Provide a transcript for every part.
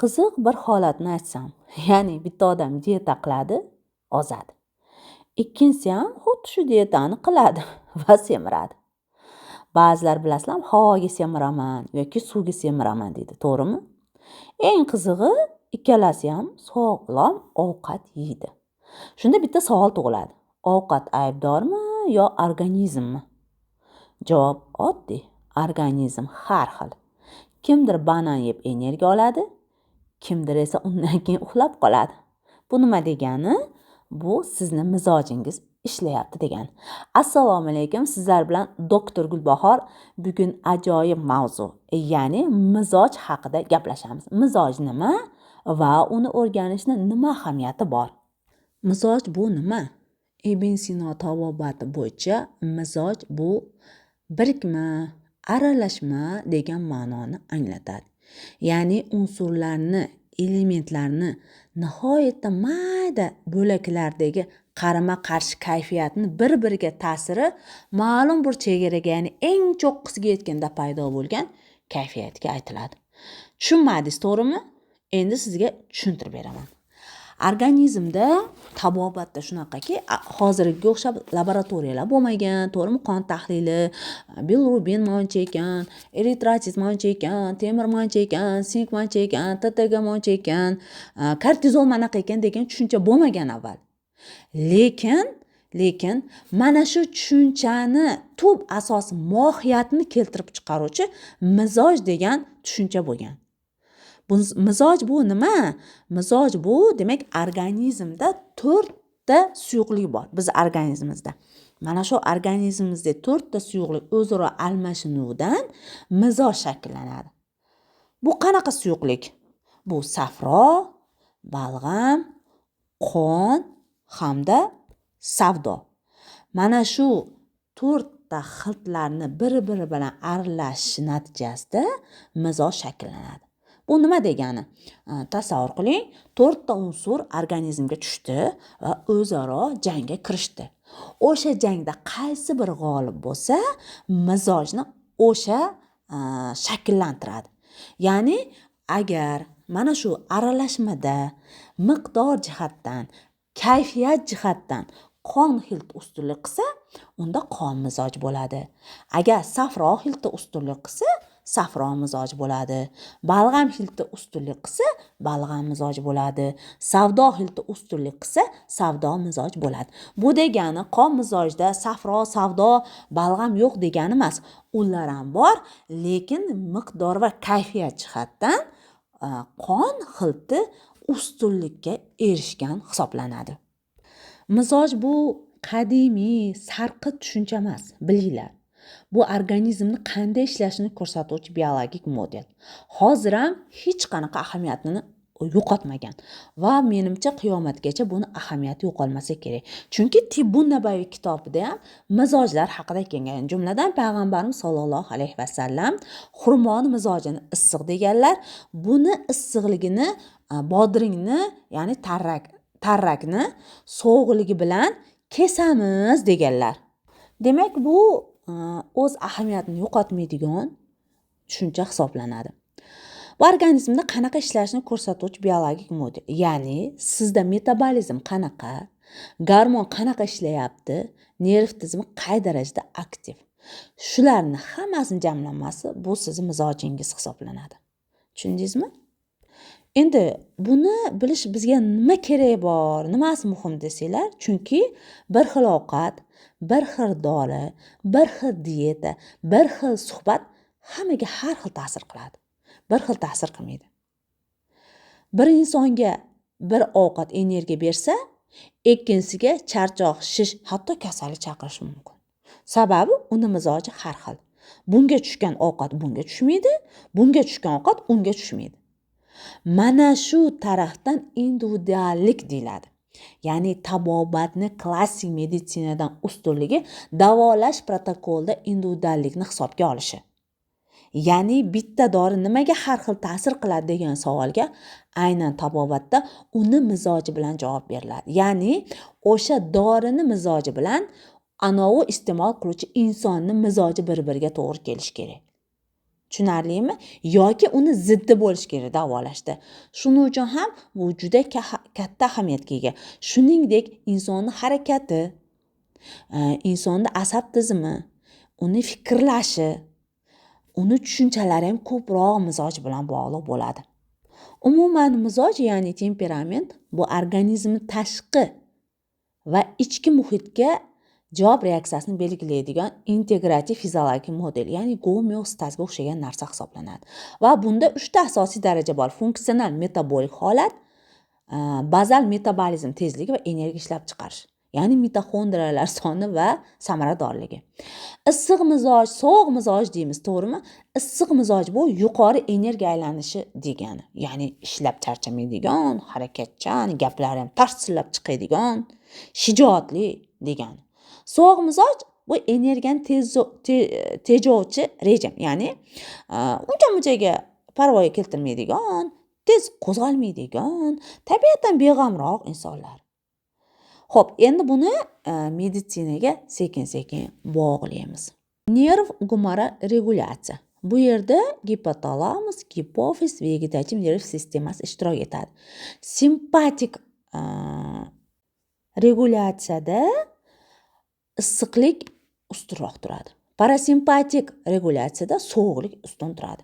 Qiziq bir holatni aytsam, ya'ni bitta odam dieta qiladi, ozadi. Ikkinchisi ham xuddi shu dietani qiladi va semiradi. Ba'zilar bilasizlarmi, havoga semiraman yoki suvga semiraman deydi, to'g'rimi? Eng qizig'i, ikkalasi ham sog'lom ovqat yeydi. Shunda bitta savol tug'iladi. Ovqat aybdormi yo organizmmi? Javob oddiy. Organizm har xil. Kimdir banan yeb energiya oladi, kimdir esa undan keyin uxlab qoladi. Bu nima degani? Bu sizni mizojingiz ishlayapti degani. Assalomu alaykum, sizlar bilan doktor Gulbahor. Bugun ajoyib mavzu, ya'ni mizoj haqida gaplashamiz. Mizoj nima va uni o'rganishning nima ahamiyati bor? Mizoj bu nima? Ibn Sino tabobati bo'yicha mizoj bu birikma, aralashma degan ma'noni anglatadi. Ya'ni unsurlarni, elementlarni nihoyatda mayda bo'laklardagi qarama-qarshi kayfiyatni bir-biriga ta'siri ma'lum bir chegaraga, ya'ni eng cho'qqisiga yetganda paydo bo'lgan kayfiyatga aytiladi. Tushunmadingiz, to'g'rimi? Endi sizga tushuntirib beraman. Organizmda tabobatda shunaqaki, hozirgiga o'xshab laboratoriyalar bo'lmagan, to'g'rimi? Qon tahlili, bilirubin mancha ekan, eritrosit mancha ekan, temir mancha ekan, sink mancha ekan, TTG mancha ekan, kortizol manaqa ekan degan tushuncha bo'lmagan avval. Lekin mana shu tushunchani tub asos mohiyatini keltirib chiqaruvchi mizoj degan tushuncha bo'lgan. Mizoj bu nima? Mizoj bu demak organizmda 4 ta suyuqlik bor biz organizmimizda. Mana shu organizmimizda 4 ta suyuqlik o'zaro almashinuvdan mizoj shakllanadi. Bu qanaqa suyuqlik? Bu safro, balg'am, qon hamda savdo. Mana shu 4 ta xiltlarni bir-biri bilan aralashishi natijasida mizoj shakllanadi. Bu nima degani? Tasavvur qiling, 4 ta unsur organizmga tushdi va o'zaro jangga kirishdi. O'sha jangda qaysi bir g'olib bo'lsa, mizojni o'sha shakllantiradi. Ya'ni agar mana shu aralashmada miqdor jihatdan, kayfiyat jihatdan qon xilti ustunlik qilsa, unda qon mizoj bo'ladi. Agar safro xilti ustunlik qilsa, safro mizoj bo'ladi. Balg'am xilti ustunlik qilsa, balg'am mizoj bo'ladi. Savdo xilti ustunlik qilsa, savdo mizoj bo'ladi. Bu degani qon mizojda safro, savdo, balg'am yo'q degani emas. Ular ham bor, lekin miqdor va kayfiyat jihatdan qon xilti ustunlikka erishgan hisoblanadi. Mizoj bu qadimiy, sarqit tushuncha emas, bilinglar. Bu organizmni qanday ishlashini ko'rsatuvchi biologik model. Hozir ham hech qanaqa ahamiyatini yo'qotmagan va menimcha qiyomatgacha buni ahamiyati yo'qolmasa kerak. Chunki Tibbun Nabaviy kitobida ham mizojlar haqida kelgan. Jumladan payg'ambarimiz sollallohu alayhi vasallam xurmoni mizojini issiq deganlar. Buni issiqligini, bodringni, ya'ni tarrakni sovuqligi bilan kesamiz deganlar. Demak, bu o'z ahamiyatini yo'qotmaydigan tushuncha hisoblanadi. Bu organizmda qanaqa ishlashini ko'rsatuvchi biologik model. Ya'ni sizda metabolizm qanaqa, gormon qanaqa ishlayapti, nerv tizimi qay darajada aktiv. Shularni hammasini jamlanmasi bu sizning mizojingiz hisoblanadi. Tushundingizmi? Endi buni bilish bizga nima kerak bor, nimasi muhim desanglar, chunki bir xil ovqat, bir xil dori, bir xil dieta, bir xil suhbat hammaga har xil ta'sir qiladi. Bir xil ta'sir qilmaydi. Bir insonga bir ovqat energiya bersa, ikkinchisiga charchoq, shish, hatto kasallik chaqirishi mumkin. Sababi uni mizoji har xil. Bunga tushgan ovqat bunga tushmaydi, bunga tushgan ovqat unga tushmaydi. Mana shu tarafdan individuallik deyiladi. Ya'ni tabobatni klassik meditsinadan ustunligi davolash protokolida individuallikni hisobga olishi. Ya'ni bitta dori nimaga har xil ta'sir qiladi degan savolga aynan tabobatda uni mizoji bilan javob beriladi. Ya'ni o'sha dorini mizoji bilan anovi iste'mol qiluvchi insonning mizoji bir-biriga to'g'ri kelishi kerak. Tushunarlimi? Yoki uni ziddi bo'lishi kerak davolashda. Shuning uchun ham bu juda katta ahamiyatga ega. Shuningdek, insonning harakati, insonning asab tizimi, uni fikrlashi, uni tushunchalari ham ko'proq mizoj bilan bog'liq bo'ladi. Umuman mizoj, ya'ni temperament, bu organizmni tashqi va ichki muhitga javob reaksiyasini belgilaydigan integrativ fiziologik model, ya'ni gomeostazga o'xshagan narsa hisoblanadi. Va bunda 3 ta asosiy daraja bor: funksional metabolik holat, bazal metabolizm tezligi va energiya ishlab chiqarish, ya'ni mitoxondriyalar soni va samaradorligi. Issiq mizoj, sovuq mizoj deymiz, to'g'rimi? Issiq mizoj bu yuqori energiya aylanishi degani, ya'ni ishlab charchamaydigan, harakatchan, gaplari ham tarsillab chiqadigan, shijoatli degani. Sovuq mizoj bu energiyani tejovchi rejim, ya'ni uncha-munchaga parvoga keltirmaydigan, tez qo'zg'almaydigan, tabiatan beg'amroq insonlar. Xo'p, endi buni meditsinaga sekin-sekin bog'laymiz. Nerv gumora regulyatsiya. Bu yerda gipotalamus, gipofiz, vegetativ nerv sistemasi ishtirok etadi. Simpatik regulyatsiyada issiqlik ustunroq turadi. Parasimpatik regulyatsiyada sovuqlik ustun turadi.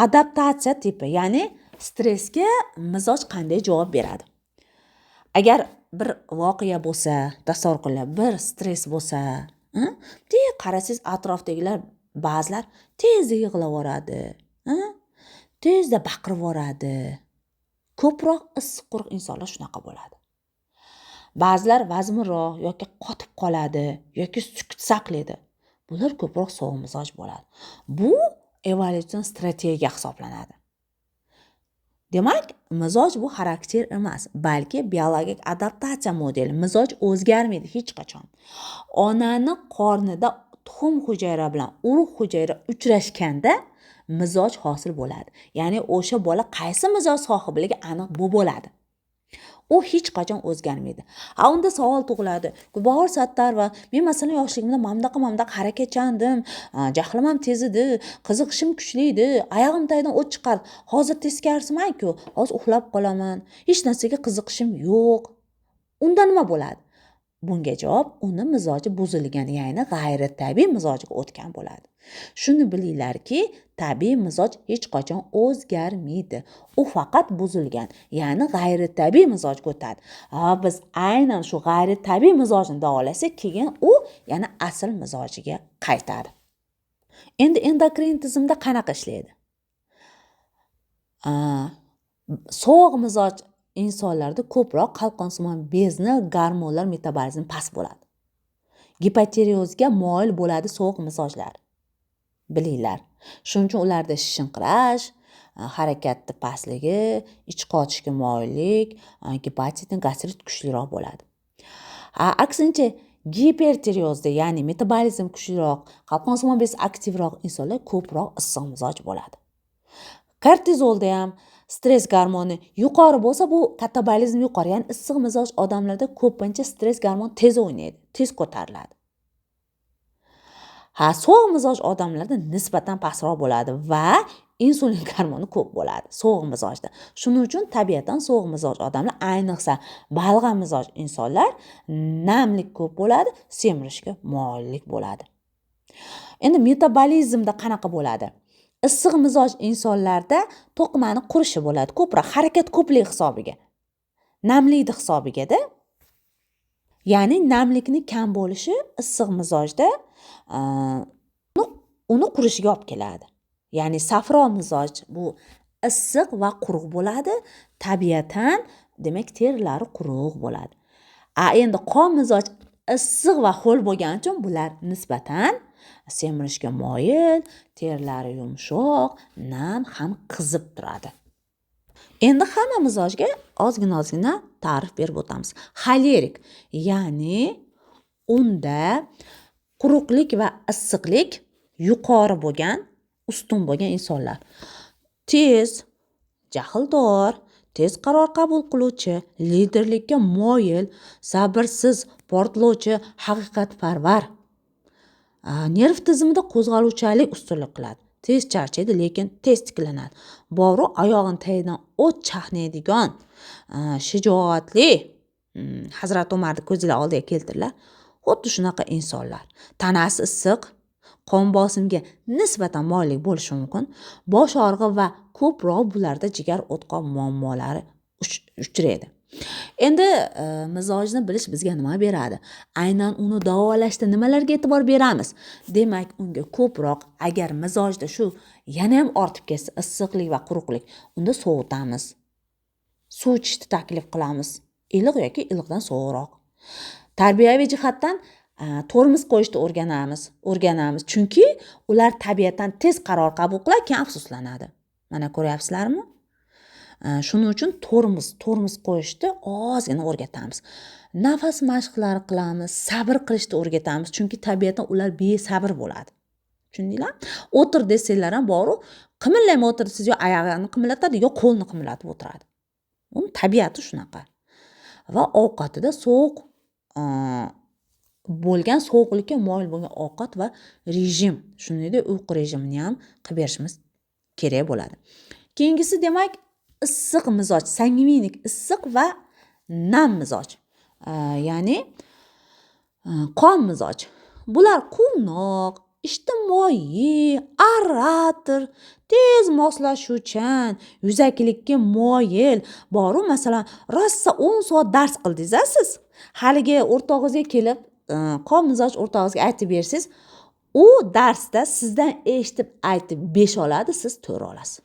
Adaptatsiya tipi, ya'ni stressga mizoj qanday javob beradi? Agar bir voqea bo'lsa, tasavvur qilinglar, bir stress bo'lsa, qarasangiz atrofdagilar ba'zilar tezda yig'lab yuboradi, tezda baqirib yuboradi. Ko'proq issiq quruq insonlar shunaqa bo'ladi. Ba'zilar vazminroq yoki qotib qoladi yoki sukut saqlaydi. Bular ko'proq sovuq mizoj bo'ladi. Bu evolyutsion strategiya hisoblanadi. Demak, mizoj bu xarakter emas, balki biologik adaptatsiya modeli. Mizoj o'zgarmaydi hech qachon. Onani qornida tuxum hujayra bilan urug' hujayra uchrashganda mizoj hosil bo'ladi. Ya'ni o'sha bola qaysi mizoj sohibligi aniq bu bo'ladi. U hech qachon o'zgarmaydi. Unda savol tug'iladi. Gulbahor Sattarova, men masalan yoshligimda mamdaqa harakatchandim, jahlim ham tez edi, qiziqishim kuchli edi, oyog'im tagidan o't chiqardi. Hozir teskarisiman-ku, hozir uxlab qolaman, hech narsaga qiziqishim yo'q. Unda nima bo'ladi? Bunga javob uni mizoji buzilgan, ya'ni g'ayritabiiy mizojga o'tgan bo'ladi. Shuni bilinglarki, tabiiy mizoj hech qachon o'zgarmaydi. U faqat buzilgan, ya'ni g'ayritabiiy mizojga o'tadi. Biz aynan shu g'ayritabiiy mizojni davolasak, keyin u yana asl mizojiga qaytadi. Endi endokrin tizimda qanaqa ishlaydi? Sovuq mizoj insonlarda ko'proq qalqonsimon bezni gormonlar metabolizmi past bo'ladi. Gipotireozga moyil bo'ladi sovuq mizojlar. Bilinglar. Shuning uchun ularda shishinqirash, harakatni pastligi, ich qotishga moyillik, gepatit, gastrit kuchliroq bo'ladi. Aksincha, gipertireozda, ya'ni metabolizm kuchliroq, qalqonsimon bez aktivroq insonlar ko'proq issiq mizoj bo'ladi. Kortizolda ham stress gormoni yuqori bo'lsa, bu katabolizm yuqori, ya'ni issiq mizoj odamlarda ko'pincha stress gormoni tez o'ynaydi, tez ko'tariladi. Sovuq mizoj odamlarda nisbatan pastroq bo'ladi va insulin gormoni ko'p bo'ladi sovuq mizojda. Shuning uchun tabiatan sovuq mizoj odamlar, ayniqsa balg'am mizoj insonlar namlik ko'p bo'ladi, semirishga moyillik bo'ladi. Endi metabolizmda qanaqa bo'ladi? Issiq mizoj insonlarda to'qimani qurishi bo'ladi, ko'proq harakat ko'pligi hisobiga. Namlikni hisobiga-da. Ya'ni namlikni kam bo'lishi issiq mizojda uni qurishiga olib keladi. Ya'ni safro mizoj bu issiq va quruq bo'ladi. Tabiatan, demak, terilari quruq bo'ladi. Endi qon mizoj issiq va ho'l bo'lgani uchun bular nisbatan semirishga moyil, terilari yumshoq, nam ham qizib turadi. Endi hamma mizojga ozgina ta'rif berib o'tamiz. Xolerik, ya'ni unda quruqlik va issiqlik yuqori bo'lgan, ustun bo'lgan insonlar. Tez, jahldor, tez qaror qabul qiluvchi, liderlikka moyil, sabrsiz, portlovchi, haqiqatparvar. Nerv tizimida qo'zg'aluvchanlik ustunlik qiladi. tez charchaydi, lekin tez tiklanadi. Bori oyog'ini tagidan o't chaqnaydigan shijoatli Hazrat Umarni ko'zinglar oldiga keltirlar. Xuddi shunaqa insonlar. Tanasi issiq, qon bosimiga nisbatan moyillik bo'lishi mumkin. Bosh og'rig'i va ko'proq bularda jigar o'tqoq muammolari uchraydi. Endi mizojni bilish bizga nima beradi? Aynan uni davolashda nimalarga e'tibor beramiz? Demak, unga ko'proq agar mizojda shu yana ham ortib ketsa, issiqlik va quruqlik, unda sovutamiz. Suv ichishni taklif qilamiz. Iliq yoki iliqdan sovuqroq. Tarbiyaviy jihatdan tormoz qo'yishni o'rganamiz. Chunki ular tabiatan tez qaror qabul qiladi, keyin afsuslanadi. Mana ko'ryapsizlarmi? Shuning uchun tormoz qo'yishni ozgina o'rgatamiz. Nafas mashqlari qilamiz, sabr qilishni o'rgatamiz, chunki tabiatan ular besabr bo'ladi. Tushundinglar? O'tir desanglar ham bor-u, qimillamay o'tirsiz, yo oyog'ini qimillatadi, yo qo'lni qimillatib o'tiradi. Uning tabiati shunaqa. Va ovqatida sovuq bo'lgan, sovuqlikka moyil bo'lgan ovqat va rejim, shuningdek uyqu rejimini ham qilib berishimiz kerak bo'ladi. Keyingisi demak issiq mizoj, sangvinik issiq va nam mizoj. Ya'ni qon mizoj. Bular quvnoq, ijtimoiy, orator, tez moslashuvchan, yuzakilikka moyil. Boru masalan, rosa 10 soat dars qildingiz siz. Haligi o'rtog'ingizga kelib, qon mizoj o'rtog'ingizga aytib bersiz, u darsda sizdan eshitib aytib 5 oladi, siz 4 olasiz.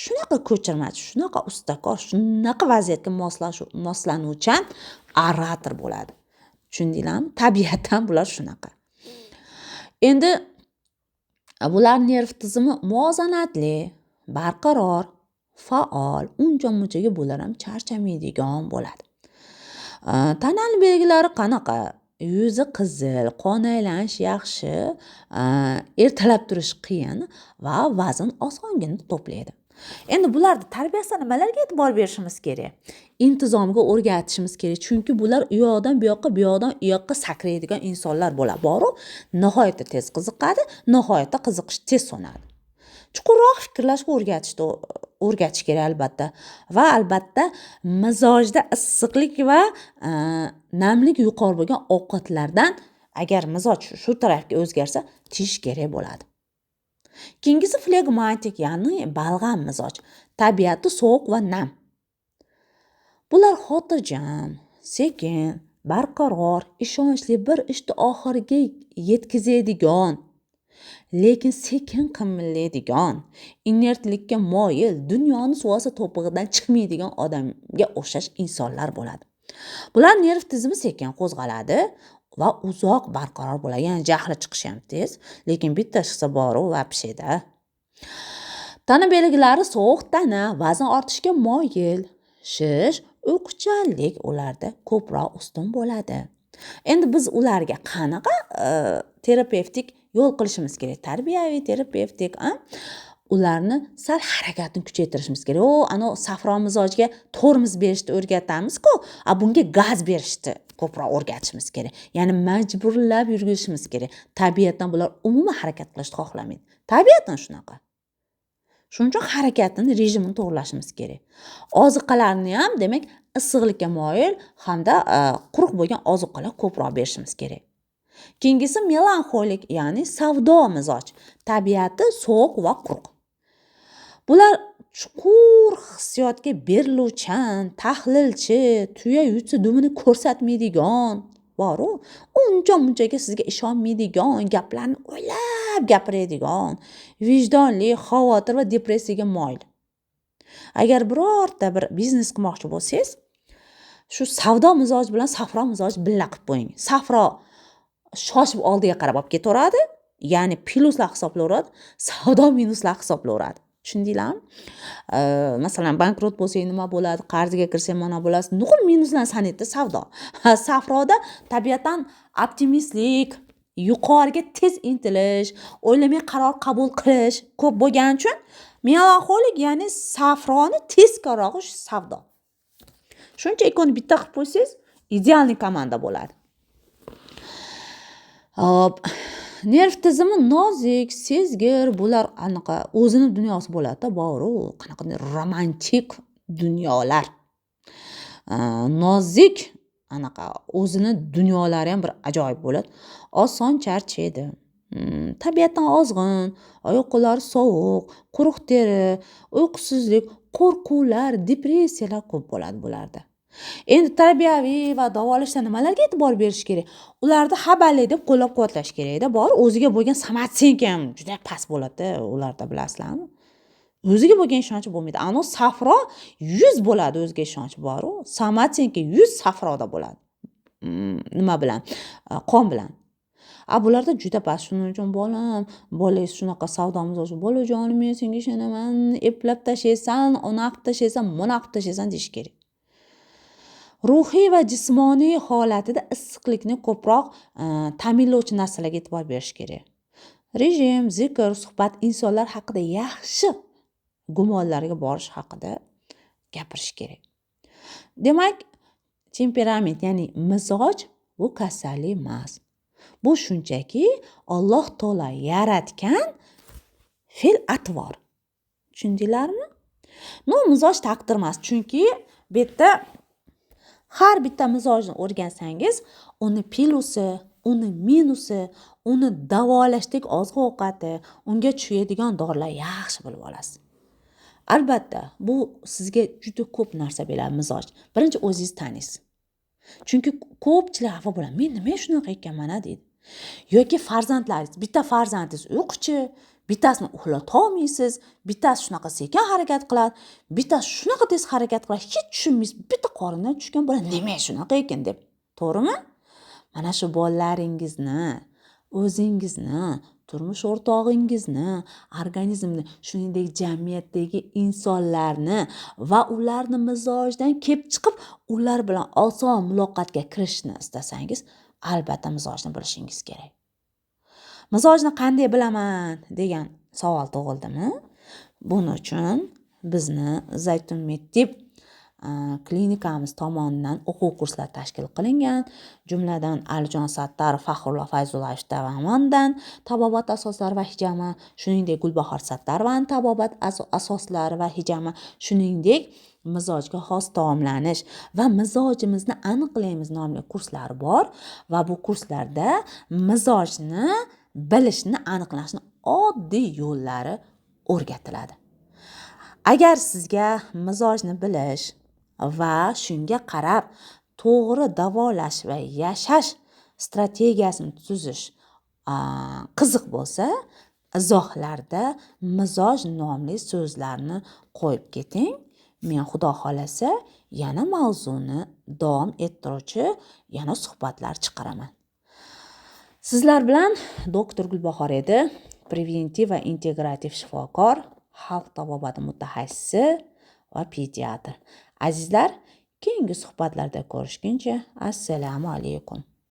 Shunaqa ko'chirmachi, shunaqa ustakor, shunaqa vaziyatga moslanuvchan orator bo'ladi. Tushundinglarmi? Tabiatan bular shunaqa. Endi bular nerv tizimi muvozanatli, barqaror, faol, uncha-munchaga bular ham charchamaydigan bo'ladi. Tanani belgilari qanaqa? Yuzi qizil, qon aylanish yaxshi, ertalab turish qiyin va vazn osongina to'playdi. Endi bularni tarbiyasida nimalarga e'tibor berishimiz kerak? Intizomga o'rgatishimiz kerak, chunki bular u yoqdan bu yoqqa, bu yoqdan u yoqqa sakraydigan insonlar bo'ladi. Boru nihoyatda tez qiziqadi, nihoyatda qiziqish tez so'nadi. Chuqurroq fikrlashga o'rgatish kerak albatta. Va albatta mizojda issiqlik va namlik yuqori bo'lgan ovqatlardan agar mizoj shu tarafga o'zgarsa, tiyish kerak bo'ladi. Keyingisi flegmatik, ya'ni balg'am mizoj. Tabiati sovuq va nam. Bular xotirjam, sekin, barqaror, ishonchli, bir ishni oxiriga yetkazadigan, lekin sekin qimillaydigan, inertlikka moyil, dunyoni suvosti to'pig'idan chiqmaydigan odamga o'xshash insonlar bo'ladi. Bular nerv tizimi sekin qo'zg'aladi va uzoq barqaror bo'ladi. Ya'ni jahli chiqishi ham tez, lekin bitta chiqsa boru va pishida. Tana belgilari sovuq tana, vazn ortishga moyil, shish, uyquchanlik ularda ko'proq ustun bo'ladi. Endi biz ularga qanaqa terapevtik yo'l qilishimiz kerak? Tarbiyaviy terapevtik, ularni sal harakatni kuchaytirishimiz kerak. Ana safro mizojga tormoz berishni o'rgatamiz-ku, bunga gaz berishni ko'proq o'rgatishimiz kerak. Ya'ni majburlab yurgizishimiz kerak. Tabiatan bular umuman harakat qilishni xohlamaydi. Tabiatan shunaqa. Shuning uchun harakatini, rejimini to'g'rilashimiz kerak. Oziqalarni ham, demak, issiqlikka moyil hamda quruq bo'lgan oziqalar ko'proq berishimiz kerak. Keyingisi melanxolik, ya'ni savdo mizoj. Tabiati sovuq va quruq. Bular chuqur hissiyotga beriluvchan, tahlilchi, tuya yutsa dumini ko'rsatmaydigan, boru uncha-munchaga sizga ishonmaydigan, gaplarni o'ylab gapiradigan, vijdonli, xavotir va depressiyaga moyil. Agar birorta bir biznes qilmoqchi bo'lsangiz, shu savdo mizoj bilan safro mizoj birga qilib qo'ying. Safro shoshib oldiga qarab olib ketaveradi, ya'ni plyuslar hisoblayveradi, savdo minuslar hisoblayveradi. Tushundinglarmi? Masalan, bankrot bo'lsang nima bo'ladi, qarzga kirsang mana bo'lasiz. Nuqul minuslarni sanaydi savdo. Safroda tabiatan optimistlik, yuqoriga tez intilish, o'ylamay qaror qabul qilish ko'p bo'lgani uchun melanxolik, ya'ni safroni tezkorog'i savdo. Shuncha ikkovini bitta qilib qo'ysangiz, idealniy komanda bo'ladi. Hop. nerv tizimi nozik, sezgir, bular anaqa o'zini dunyosi bo'ladi-da, bor-u, qanaqa romantik dunyolar. Nozik anaqa o'zini dunyolari ham bir ajoyib bo'ladi. Oson charchaydi. Tabiatdan ozg'in, oyoq qo'llari sovuq, quruq teri, uyqusizlik, qo'rquvlar, depressiyalar ko'p bo'ladi bularda. Endi tarbiyaviy va davolashda nimalarga e'tibor berish kerak? Ularni habalay deb qo'llab-quvvatlash kerak-da. Bor o'ziga bo'lgan samatsenka ham juda past bo'ladi-da, ularda bilasizlarmi? O'ziga bo'lgan ishonchi bo'lmaydi. Ano safro 100 bo'ladi, o'ziga ishonchi bor-u. Samatsenka 100 safroda bo'ladi. Nima bilan? Qon bilan. Bularda juda past. Shuning uchun bolangiz shunaqa savdo mizoji, bolajonim men senga ishonaman, eplab tashlaysan, unaqa qilib tashlaysan, bunaqa qilib tashlaysan deyish kerak. Ruhiy va jismoniy holatida issiqlikni ko'proq ta'minlovchi narsalarga e'tibor berish kerak. Rejim, zikr, suhbat, insonlar haqida yaxshi gumonlarga borish haqida gapirish kerak. Demak, temperament, ya'ni mizoj bu kasallik emas. Bu shunchaki Alloh taolo yaratgan fe'l-atvor. Tushundinglarmi? Mizoj taqdir emas, chunki bu yerda har bitta mizojni o'rgansangiz, uni plusi, uni minusi, uni davolashdek oziq-ovqati, unga tushadigan dorilar yaxshi bilib olasiz. Albatta, bu sizga juda ko'p narsa beradi mizoj. Birinchi o'zingiz taniysiz. Chunki ko'pchilik xafa bo'ladi. Men nima shunaqa ekanman deydi. Yoki farzandlaringiz, bitta farzandingiz uyquchi, bittasini uxlata olmaysiz, bittasi shunaqa sekin harakat qiladi, bittasi shunaqa tez harakat qiladi, hech tushunmaysiz, bitta qorindan tushgan bola nima shunaqa ekan deb. To'g'rimi? Mana shu bolalaringizni, o'zingizni, turmush o'rtog'ingizni, organizmni, shuningdek jamiyatdagi insonlarni va ularni mizojidan kelib chiqib, ular bilan oson muloqotga kirishni istasangiz, albatta mizojni bilishingiz kerak. Mizojni qanday bilaman degan savol tug'ildimi? Buning uchun bizni Zaytun Medtib klinikamiz tomonidan o'quv kurslari tashkil qilingan, jumladan Alijon Sattarov, Faxrullo Fayzullayevich tomonidan tabobat asoslari va hijama, shuningdek Gulbahor Sattarovaning tabobat asoslari va hijama, shuningdek mizojga xos taomlanish va mizojimizni aniqlaymiz nomli kurslari bor va bu kurslarda mizojni bilishni, aniqlashni oddiy yo'llari o'rgatiladi. Agar sizga mizojni bilish va shunga qarab to'g'ri davolash va yashash strategiyasini tuzish qiziq bo'lsa, izohlarda mizoj nomli so'zlarni qo'yib keting. Men Xudo xolasa yana mavzuni davom ettiruvchi yana suhbatlar chiqaraman. Sizlar bilan doktor Gulbahor edi, preventiv va integrativ shifokor, xalq tabobati mutaxassisi va pediatr. Azizlar, keyingi suhbatlarda ko'rishguncha assalomu alaykum.